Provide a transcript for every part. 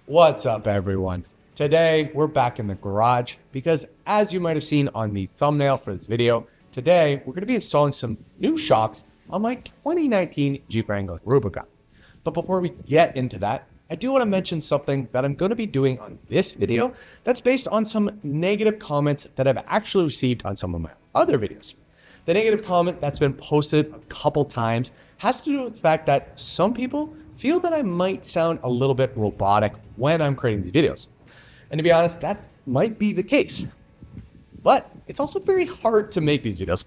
What's up, everyone? Today, we're back in the garage because, as you might have seen on the thumbnail for this video, today we're going to be installing some new shocks on my 2019 Jeep Wrangler Rubicon. But before we get into that, I do want to mention something that I'm going to be doing on this video that's based on some negative comments that I've actually received on some of my other videos. The negative comment that's been posted a couple times has to do with the fact that some people feel that I might sound a little bit robotic when I'm creating these videos. And to be honest, that might be the case. But it's also very hard to make these videos.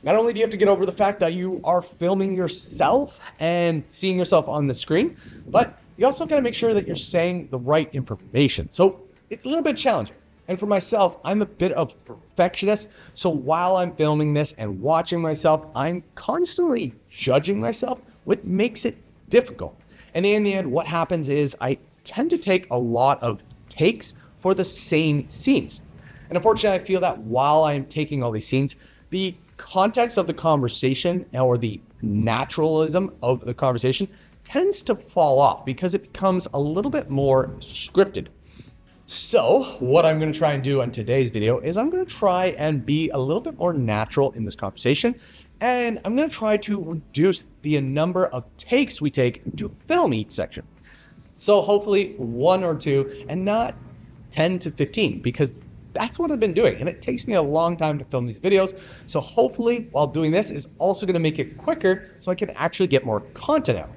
Not only do you have to get over the fact that you are filming yourself and seeing yourself on the screen, but you also got to make sure that you're saying the right information. So it's a little bit challenging. And for myself, I'm a bit of a perfectionist. So while I'm filming this and watching myself, I'm constantly judging myself, which makes it difficult. And in the end, what happens is I tend to take a lot of takes for the same scenes. And unfortunately, I feel that while I'm taking all these scenes, the context of the conversation or the naturalism of the conversation tends to fall off because it becomes a little bit more scripted. So what I'm going to try and do on today's video is I'm going to try and be a little bit more natural in this conversation. And I'm going to try to reduce the number of takes we take to film each section. So hopefully 1 or 2 and not 10 to 15, because that's what I've been doing. And it takes me a long time to film these videos. So hopefully while doing this is also going to make it quicker so I can actually get more content out.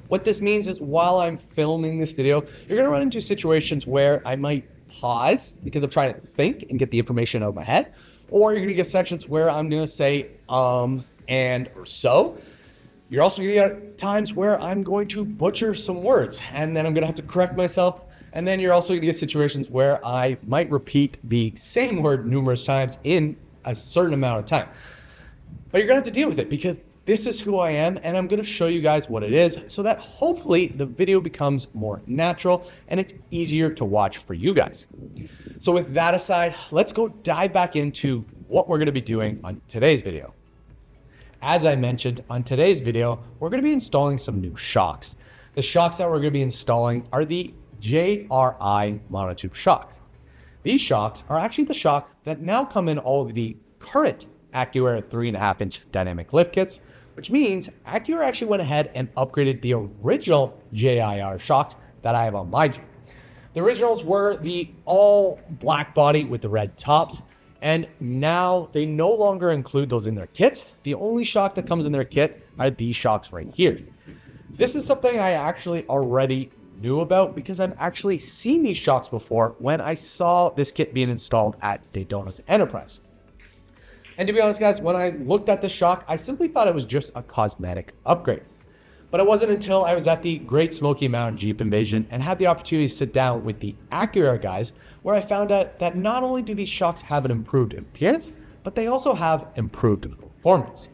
What this means is while I'm filming this video, you're going to run into situations where I might pause because I'm trying to think and get the information out of my head. Or you're going to get sections where I'm going to say, and, or so. You're also going to get times where I'm going to butcher some words and then I'm going to have to correct myself. And then you're also going to get situations where I might repeat the same word numerous times in a certain amount of time. But you're going to have to deal with it because this is who I am, and I'm going to show you guys what it is so that hopefully the video becomes more natural and it's easier to watch for you guys. So with that aside, let's go dive back into what we're going to be doing on today's video. As I mentioned, on today's video, we're going to be installing some new shocks. The shocks that we're going to be installing are the JRI Monotube Shocks. These shocks are actually the shocks that now come in all of the current AccuAir 3.5-inch Dynamic Lift Kits, which means AccuAir actually went ahead and upgraded the original JIR shocks that I have on my Jeep. The originals were the all black body with the red tops, and now they no longer include those in their kits. The only shock that comes in their kit are these shocks right here. This is something I actually already knew about because I've actually seen these shocks before when I saw this kit being installed at Daytona's Enterprise. And to be honest, guys, when I looked at this shock, I simply thought it was just a cosmetic upgrade. But it wasn't until I was at the Great Smoky Mountain Jeep Invasion and had the opportunity to sit down with the AccuAir guys where I found out that not only do these shocks have an improved appearance, but they also have improved performance.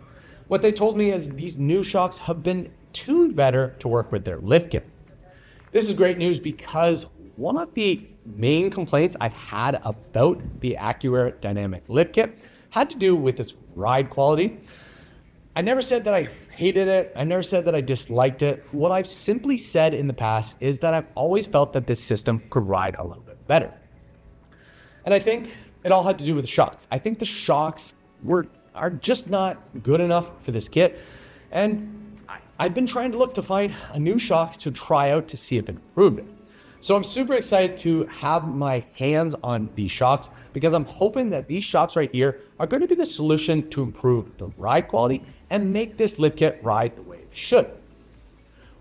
What they told me is these new shocks have been tuned better to work with their lift kit. This is great news because one of the main complaints I've had about the AccuAir Dynamic Lift Kit had to do with its ride quality. I never said that I hated it. I never said that I disliked it. What I've simply said in the past is that I've always felt that this system could ride a little bit better. And I think it all had to do with the shocks. I think the shocks are just not good enough for this kit. And I've been trying to look to find a new shock to try out to see if it improved it. So I'm super excited to have my hands on these shocks because I'm hoping that these shocks right here are going to be the solution to improve the ride quality and make this lift kit ride the way it should.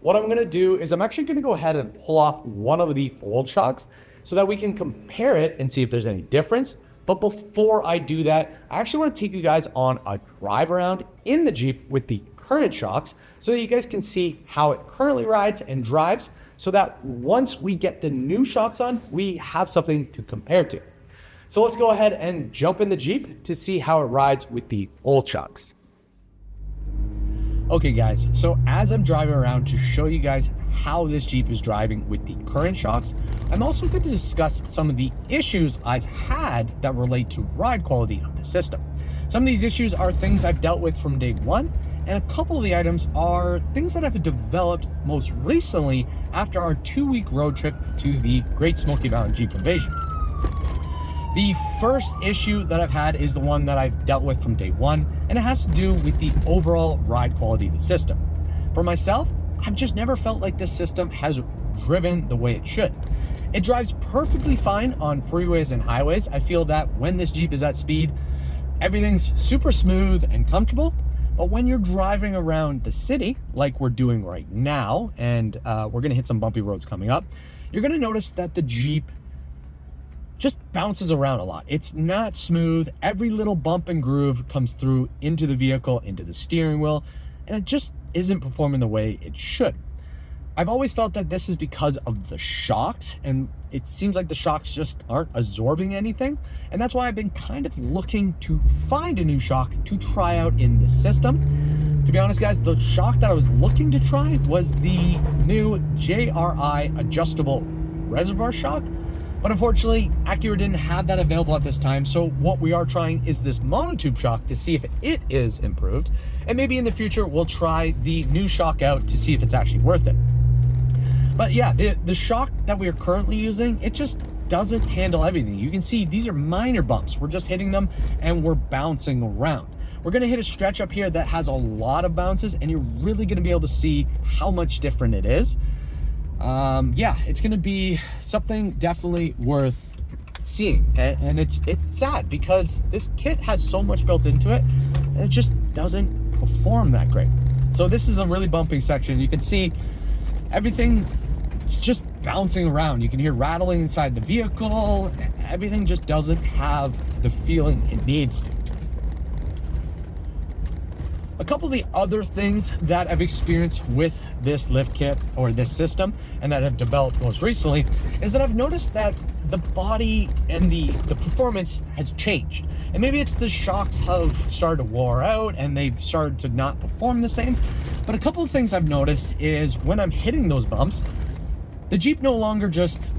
What I'm going to do is I'm actually going to go ahead and pull off one of the old shocks so that we can compare it and see if there's any difference. But before I do that, I actually want to take you guys on a drive around in the Jeep with the current shocks so that you guys can see how it currently rides and drives, so that once we get the new shocks on, we have something to compare to. So let's go ahead and jump in the Jeep to see how it rides with the old shocks. Okay guys, so as I'm driving around to show you guys how this Jeep is driving with the current shocks, I'm also going to discuss some of the issues I've had that relate to ride quality of the system. Some of these issues are things I've dealt with from day one, And a couple of the items are things that I've developed most recently after our 2-week road trip to the Great Smoky Mountain Jeep Invasion. The first issue that I've had is the one that I've dealt with from day one, and it has to do with the overall ride quality of the system. For myself, I've just never felt like this system has driven the way it should. It drives perfectly fine on freeways and highways. I feel that when this Jeep is at speed, everything's super smooth and comfortable. But when you're driving around the city, like we're doing right now, and we're gonna hit some bumpy roads coming up, you're gonna notice that the Jeep just bounces around a lot. It's not smooth. Every little bump and groove comes through into the vehicle, into the steering wheel, and it just isn't performing the way it should. I've always felt that this is because of the shocks, and it seems like the shocks just aren't absorbing anything. And that's why I've been kind of looking to find a new shock to try out in this system. To be honest, guys, the shock that I was looking to try was the new JRI adjustable reservoir shock. But unfortunately, AccuAir didn't have that available at this time. So what we are trying is this monotube shock to see if it is improved. And maybe in the future, we'll try the new shock out to see if it's actually worth it. But yeah, the shock that we are currently using, it just doesn't handle everything. You can see these are minor bumps. We're just hitting them and we're bouncing around. We're gonna hit a stretch up here that has a lot of bounces, and you're really gonna be able to see how much different it is. Yeah, it's gonna be something definitely worth seeing. And it's sad because this kit has so much built into it and it just doesn't perform that great. So this is a really bumpy section. You can see everything. It's just bouncing around. You can hear rattling inside the vehicle. Everything just doesn't have the feeling it needs to. A couple of the other things that I've experienced with this lift kit or this system, and that I've developed most recently, is that I've noticed that the body and the performance has changed. And maybe it's the shocks have started to wear out and they've started to not perform the same. But a couple of things I've noticed is when I'm hitting those bumps, the Jeep no longer just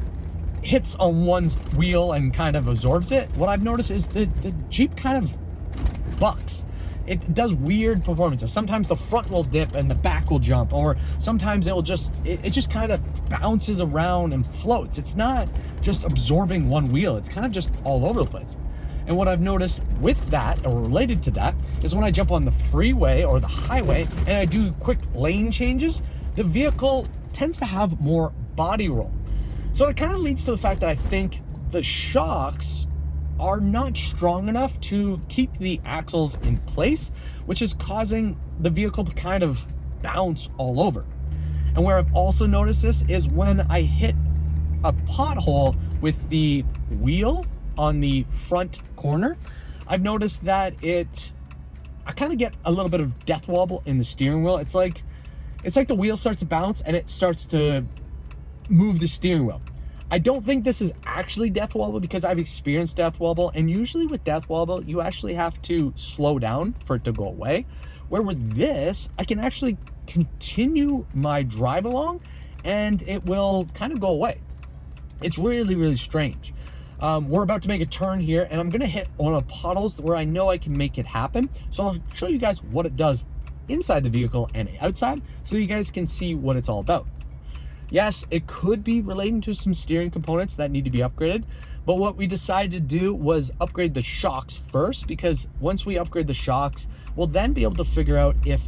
hits on one wheel and kind of absorbs it. What I've noticed is the Jeep kind of bucks. It does weird performances. Sometimes the front will dip and the back will jump, or sometimes it just kind of bounces around and floats. It's not just absorbing one wheel. It's kind of just all over the place. And what I've noticed with that, or related to that, is when I jump on the freeway or the highway and I do quick lane changes, the vehicle tends to have more body roll. So it kind of leads to the fact that I think the shocks are not strong enough to keep the axles in place, which is causing the vehicle to kind of bounce all over. And where I've also noticed this is when I hit a pothole with the wheel on the front corner, I've noticed that I kind of get a little bit of death wobble in the steering wheel. It's like the wheel starts to bounce and it starts to move the steering wheel. I don't think this is actually death wobble because I've experienced death wobble, and usually with death wobble, you actually have to slow down for it to go away. Where with this, I can actually continue my drive along and it will kind of go away. It's really, really strange. We're about to make a turn here and I'm gonna hit one of the puddles where I know I can make it happen. So I'll show you guys what it does inside the vehicle and outside so you guys can see what it's all about. Yes, it could be relating to some steering components that need to be upgraded, but what we decided to do was upgrade the shocks first, because once we upgrade the shocks, we'll then be able to figure out if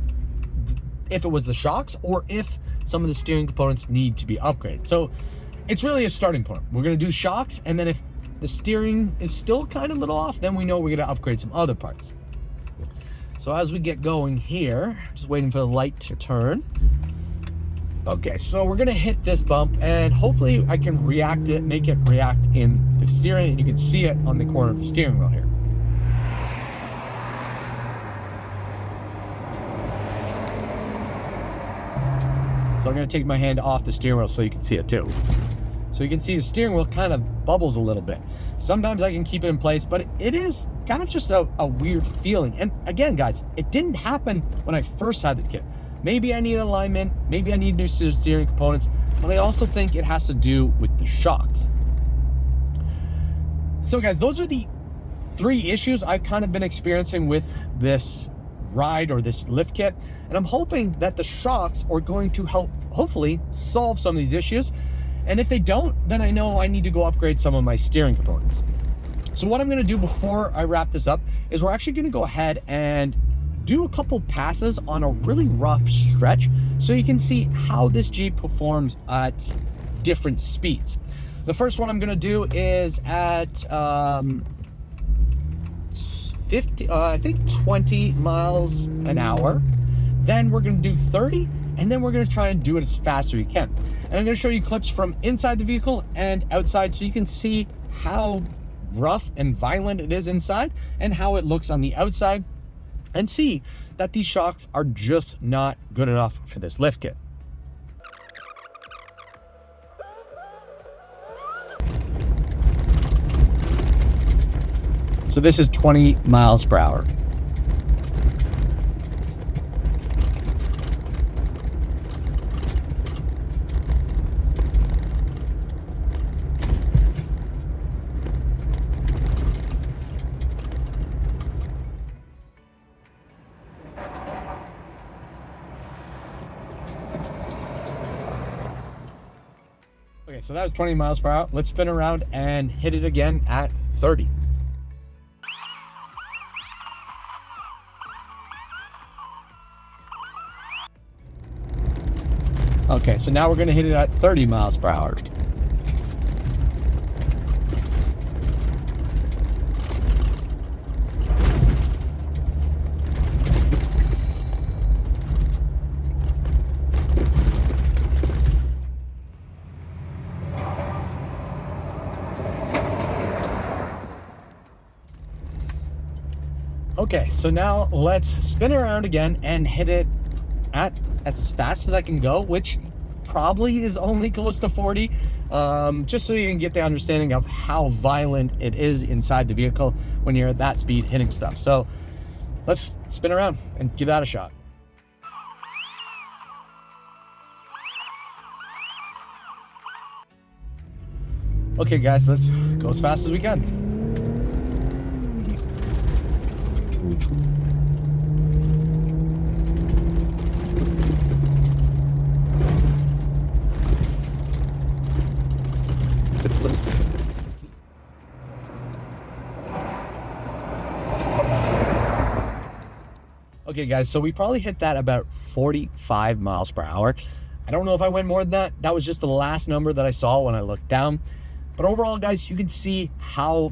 it was the shocks or if some of the steering components need to be upgraded. So it's really a starting point. We're gonna do shocks, and then if the steering is still kind of a little off, then we know we're gonna upgrade some other parts. So as we get going here, just waiting for the light to turn. Okay, so we're gonna hit this bump and hopefully I can make it react in the steering, and you can see it on the corner of the steering wheel here. So I'm gonna take my hand off the steering wheel so you can see it too. So you can see the steering wheel kind of bubbles a little bit. Sometimes I can keep it in place, but it is kind of just a weird feeling. And again, guys, it didn't happen when I first had the kit. Maybe I need alignment, maybe I need new steering components, but I also think it has to do with the shocks. So guys, those are the 3 issues I've kind of been experiencing with this ride or this lift kit, and I'm hoping that the shocks are going to help hopefully solve some of these issues. And if they don't, then I know I need to go upgrade some of my steering components. So what I'm going to do before I wrap this up is we're actually going to go ahead and do a couple passes on a really rough stretch so you can see how this Jeep performs at different speeds. The first one I'm going to do is at I think 20 miles an hour. Then we're going to do 30, and then we're going to try and do it as fast as we can. And I'm going to show you clips from inside the vehicle and outside so you can see how rough and violent it is inside and how it looks on the outside, and see that these shocks are just not good enough for this lift kit. So this is 20 miles per hour. Okay, so that was 20 miles per hour. Let's spin around and hit it again at 30. Okay, so now we're going to hit it at 30 miles per hour. Okay, so now let's spin around again and hit it at as fast as I can go, which probably is only close to 40, just so you can get the understanding of how violent it is inside the vehicle when you're at that speed hitting stuff. So let's spin around and give that a shot. Okay guys, let's go as fast as we can. Okay guys, so we probably hit that about 45 miles per hour. I don't know if I went more than that. That was just the last number that I saw when I looked down. But overall guys, you can see how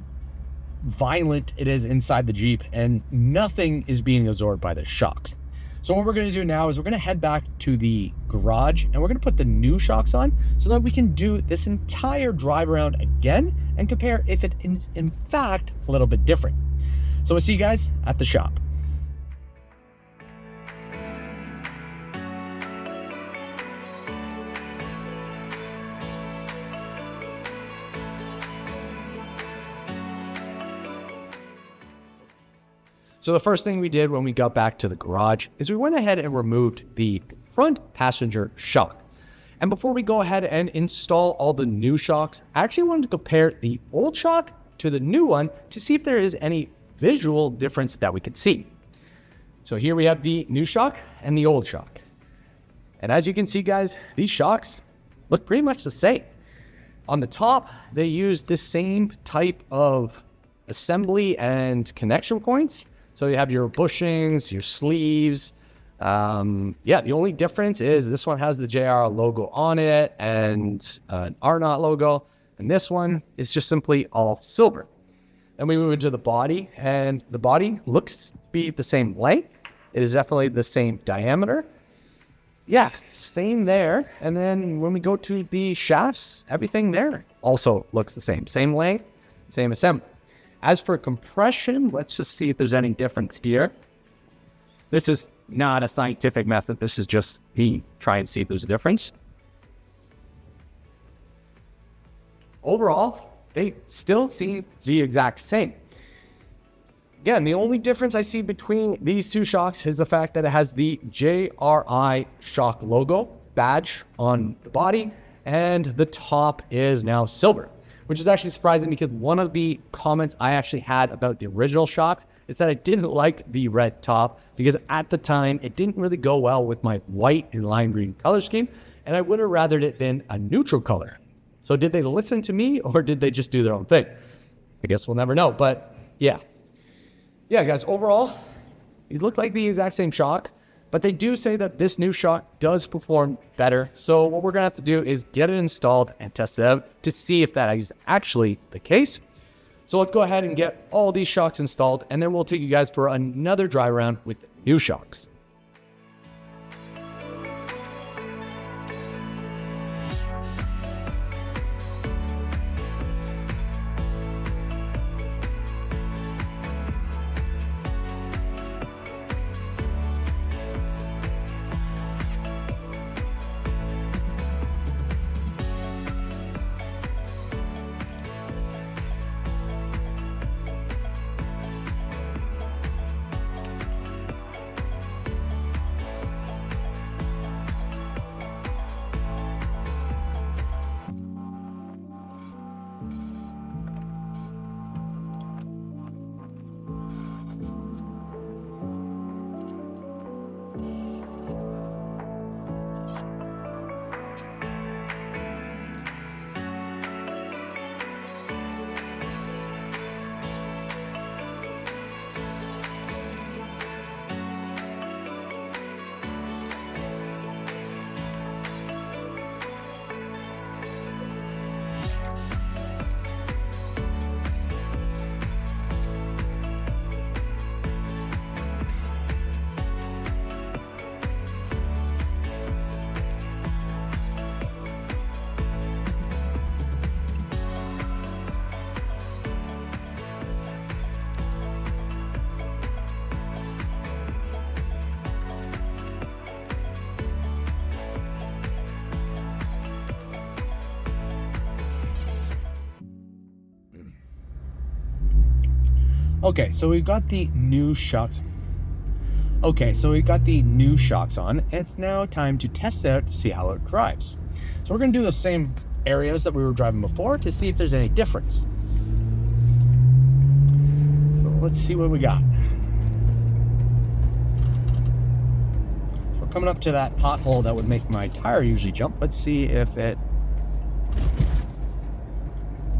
violent it is inside the Jeep, and nothing is being absorbed by the shocks. So what we're going to do now is we're going to head back to the garage and we're going to put the new shocks on so that we can do this entire drive around again and compare if it is in fact a little bit different. So we'll see you guys at the shop. So the first thing we did when we got back to the garage is we went ahead and removed the front passenger shock. And before we go ahead and install all the new shocks, I actually wanted to compare the old shock to the new one to see if there is any visual difference that we could see. So here we have the new shock and the old shock. And as you can see guys, these shocks look pretty much the same. On the top, they use the same type of assembly and connection points. So you have your bushings, your sleeves. Yeah, the only difference is this one has the JRI logo on it and an R0 logo. And this one is just simply all silver. Then we move into the body, and the body looks to be the same length. It is definitely the same diameter. Yeah, same there. And then when we go to the shafts, everything there also looks the same. Same length, same assembly. As for compression, let's just see if there's any difference here. This is not a scientific method. This is just me trying to see if there's a difference. Overall, they still seem the exact same. Again, the only difference I see between these two shocks is the fact that it has the JRI shock logo badge on the body, and the top is now silver, which is actually surprising because one of the comments I actually had about the original shocks is that I didn't like the red top because at the time it didn't really go well with my white and lime green color scheme, and I would have rathered it been a neutral color. So did they listen to me or did they just do their own thing? I guess we'll never know, but yeah. Yeah, guys, overall, it looked like the exact same shock, but they do say that this new shock does perform better. So what we're gonna have to do is get it installed and test it out to see if that is actually the case. So let's go ahead and get all these shocks installed, and then we'll take you guys for another drive around with new shocks. Okay, so we've got the new shocks. On. It's now time to test it out to see how it drives. So we're gonna do the same areas that we were driving before to see if there's any difference. So let's see what we got. So we're coming up to that pothole that would make my tire usually jump. Let's see if it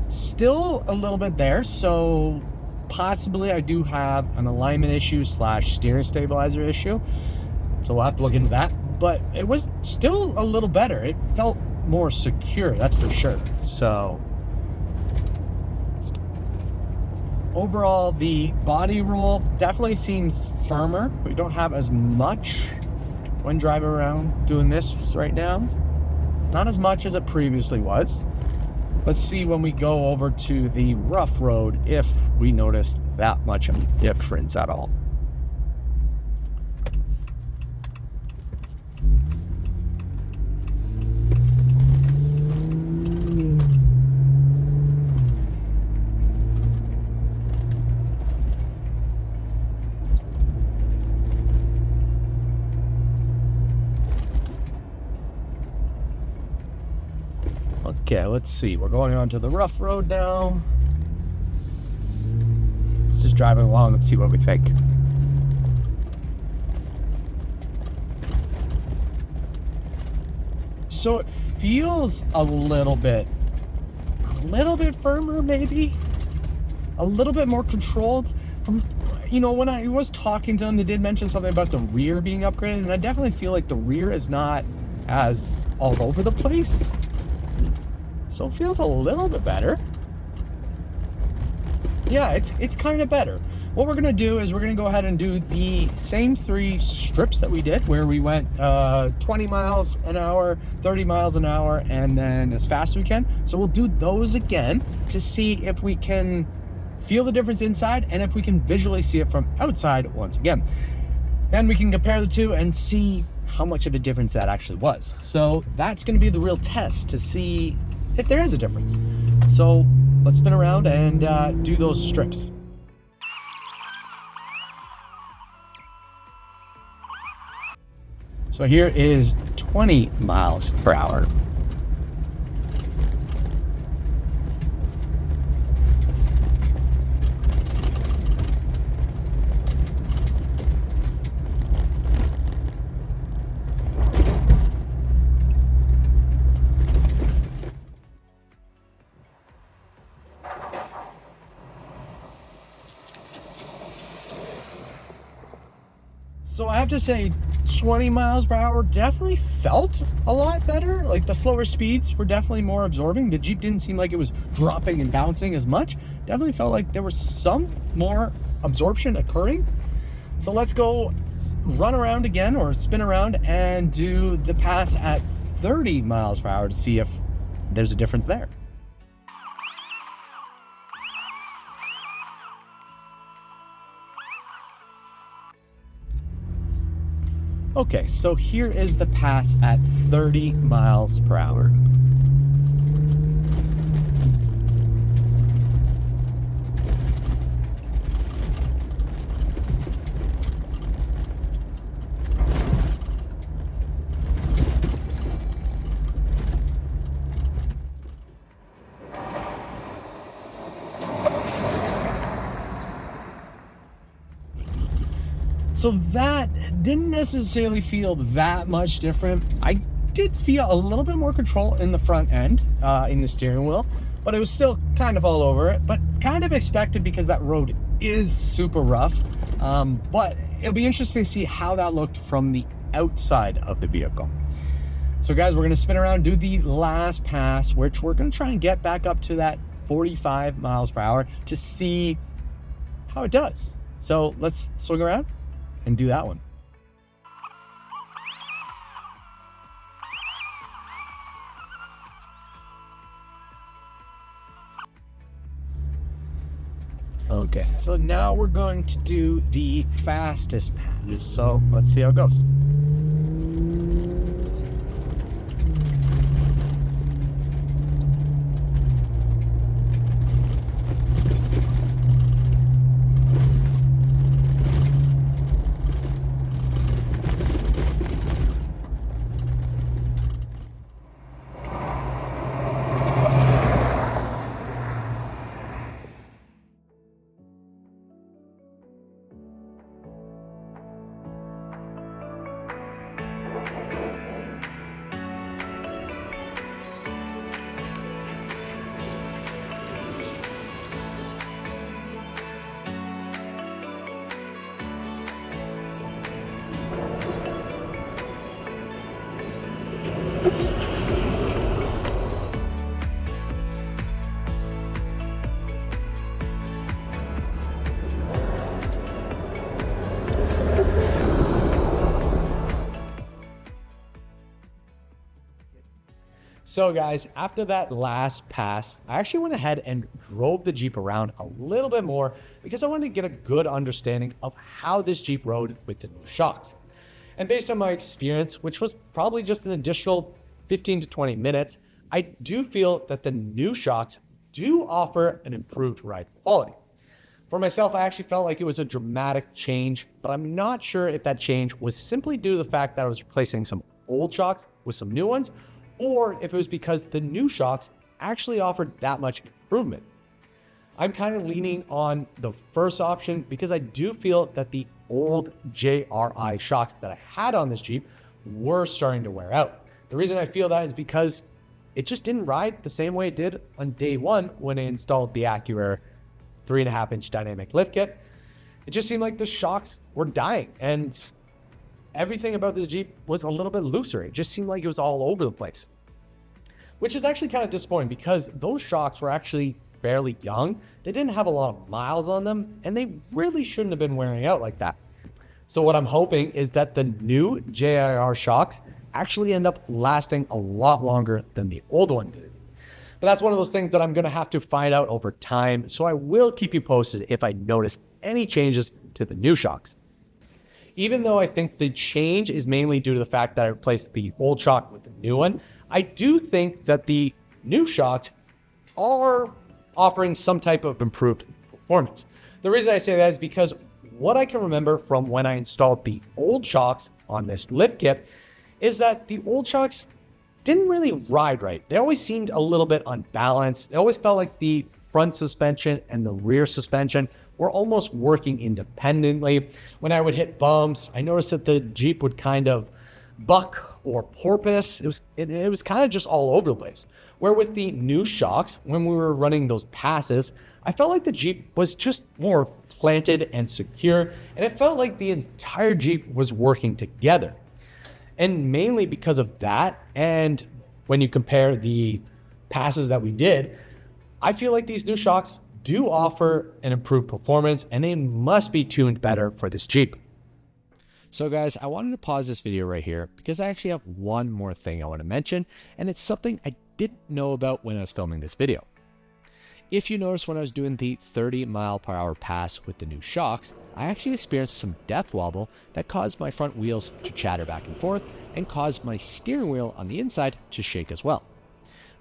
still a little bit there. So possibly I do have an alignment issue / steering stabilizer issue. So we'll have to look into that. But it was still a little better. It felt more secure, that's for sure. So overall, the body roll definitely seems firmer. We don't have as much when driving around doing this right now. It's not as much as it previously was. Let's see when we go over to the rough road if we notice that much of a difference at all. Okay, let's see. We're going on to the rough road now. Let's just driving along. Let's see what we think. So it feels a little bit firmer, maybe. A little bit more controlled. You know, when I was talking to them, they did mention something about the rear being upgraded, and I definitely feel like the rear is not as all over the place. So it feels a little bit better. Yeah, it's kind of better. What we're gonna do is we're gonna go ahead and do the same 3 strips that we did, where we went 20 miles an hour, 30 miles an hour, and then as fast as we can. So we'll do those again to see if we can feel the difference inside and if we can visually see it from outside once again. Then we can compare the two and see how much of a difference that actually was. So that's gonna be the real test to see if there is a difference. So let's spin around and do those strips. So here is 20 miles per hour. So I have to say 20 miles per hour definitely felt a lot better. Like the slower speeds were definitely more absorbing. The Jeep didn't seem like it was dropping and bouncing as much. Definitely felt like there was some more absorption occurring. So let's go run around again or spin around and do the pass at 30 miles per hour to see if there's a difference there. Okay, so here is the pass at 30 miles per hour. So that didn't necessarily feel that much different. I did feel a little bit more control in the front end, in the steering wheel, but it was still kind of all over it, but kind of expected because that road is super rough. But it'll be interesting to see how that looked from the outside of the vehicle. So guys, we're gonna spin around and do the last pass, which we're gonna try and get back up to that 45 miles per hour to see how it does. So let's swing around and do that one. Okay, so now we're going to do the fastest pass. So let's see how it goes. So guys, after that last pass, I actually went ahead and drove the Jeep around a little bit more because I wanted to get a good understanding of how this Jeep rode with the new shocks. And based on my experience, which was probably just an additional 15 to 20 minutes, I do feel that the new shocks do offer an improved ride quality. For myself, I actually felt like it was a dramatic change, but I'm not sure if that change was simply due to the fact that I was replacing some old shocks with some new ones, or if it was because the new shocks actually offered that much improvement. I'm kind of leaning on the first option because I do feel that the old JRI shocks that I had on this Jeep were starting to wear out. The reason I feel that is because it just didn't ride the same way it did on day one when I installed the AccuAir 3.5-inch Dynamic Lift Kit. It just seemed like the shocks were dying, and everything about this Jeep was a little bit looser. It just seemed like it was all over the place, which is actually kind of disappointing because those shocks were actually fairly young. They didn't have a lot of miles on them, and they really shouldn't have been wearing out like that. So what I'm hoping is that the new JIR shocks actually end up lasting a lot longer than the old one did. But that's one of those things that I'm going to have to find out over time, so I will keep you posted if I notice any changes to the new shocks. Even though I think the change is mainly due to the fact that I replaced the old shock with the new one, I do think that the new shocks are offering some type of improved performance. The reason I say that is because what I can remember from when I installed the old shocks on this lift kit is that the old shocks didn't really ride right. They always seemed a little bit unbalanced. It always felt like the front suspension and the rear suspension were almost working independently. When I would hit bumps, I noticed that the Jeep would kind of buck or porpoise. It was kind of just all over the place. Where with the new shocks, when we were running those passes, I felt like the Jeep was just more planted and secure, and it felt like the entire Jeep was working together. And mainly because of that, and when you compare the passes that we did, I feel like these new shocks do offer an improved performance, and they must be tuned better for this Jeep. So guys, I wanted to pause this video right here because I actually have one more thing I want to mention, and it's something I didn't know about when I was filming this video. If you notice, when I was doing the 30-mile-per-hour pass with the new shocks, I actually experienced some death wobble that caused my front wheels to chatter back and forth and caused my steering wheel on the inside to shake as well.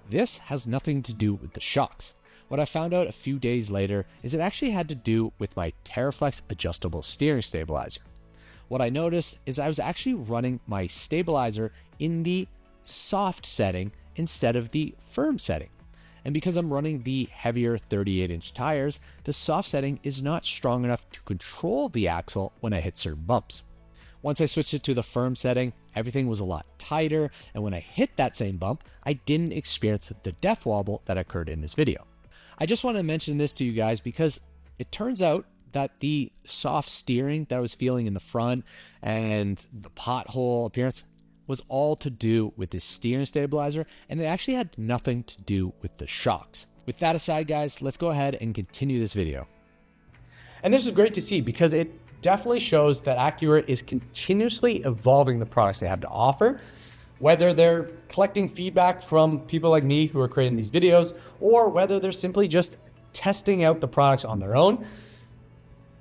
This has nothing to do with the shocks. What I found out a few days later is it actually had to do with my TerraFlex adjustable steering stabilizer. What I noticed is I was actually running my stabilizer in the soft setting instead of the firm setting. And because I'm running the heavier 38-inch tires, the soft setting is not strong enough to control the axle when I hit certain bumps. Once I switched it to the firm setting, everything was a lot tighter, and when I hit that same bump, I didn't experience the death wobble that occurred in this video. I just want to mention this to you guys because it turns out that the soft steering that I was feeling in the front and the pothole appearance was all to do with this steering stabilizer, and it actually had nothing to do with the shocks. With that aside, guys, let's go ahead and continue this video. And this is great to see because it definitely shows that AccuAir is continuously evolving the products they have to offer, whether they're collecting feedback from people like me who are creating these videos, or whether they're simply just testing out the products on their own.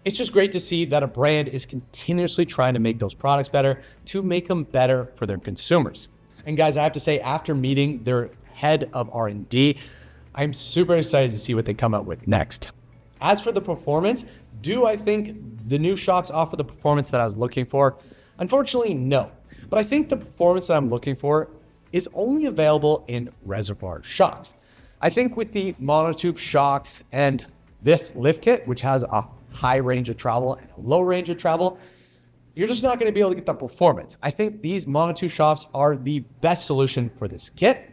It's just great to see that a brand is continuously trying to make those products better to make them better for their consumers. And guys, I have to say, after meeting their head of R&D, I'm super excited to see what they come up with next. As for the performance, do I think the new shocks offer the performance that I was looking for? Unfortunately, no. But I think the performance that I'm looking for is only available in reservoir shocks. I think with the Monotube shocks and this lift kit, which has a high range of travel and a low range of travel, you're just not going to be able to get that performance. I think these Monotube shocks are the best solution for this kit,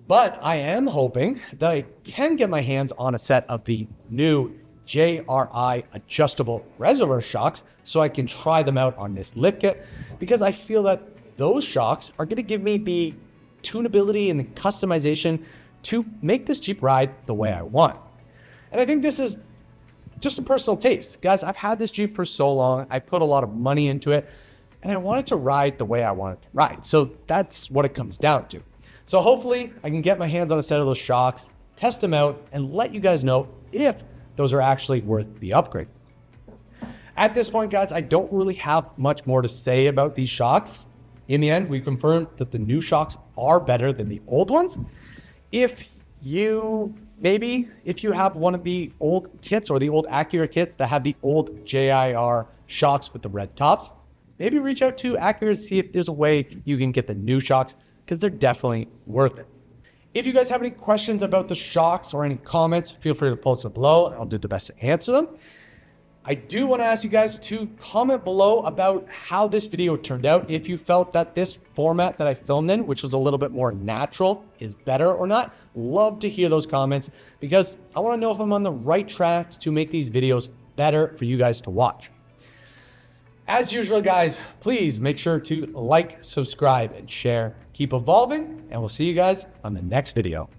but I am hoping that I can get my hands on a set of the new JRI adjustable reservoir shocks so I can try them out on this lift kit, because I feel that those shocks are going to give me the tunability and the customization to make this Jeep ride the way I want. And I think this is just a personal taste. Guys, I've had this Jeep for so long. I put a lot of money into it, and I want it to ride the way I want it to ride. So that's what it comes down to. So hopefully I can get my hands on a set of those shocks, test them out, and let you guys know if those are actually worth the upgrade. At this point, guys, I don't really have much more to say about these shocks. In the end, we confirmed that the new shocks are better than the old ones. If you have one of the old kits or the old AccuAir kits that have the old JIR shocks with the red tops, maybe reach out to AccuAir to see if there's a way you can get the new shocks, because they're definitely worth it. If you guys have any questions about the shocks or any comments, feel free to post them below, and I'll do the best to answer them. I do want to ask you guys to comment below about how this video turned out. If you felt that this format that I filmed in, which was a little bit more natural, is better or not. Love to hear those comments, because I want to know if I'm on the right track to make these videos better for you guys to watch. As usual, guys, please make sure to like, subscribe, and share. Keep evolving, and we'll see you guys on the next video.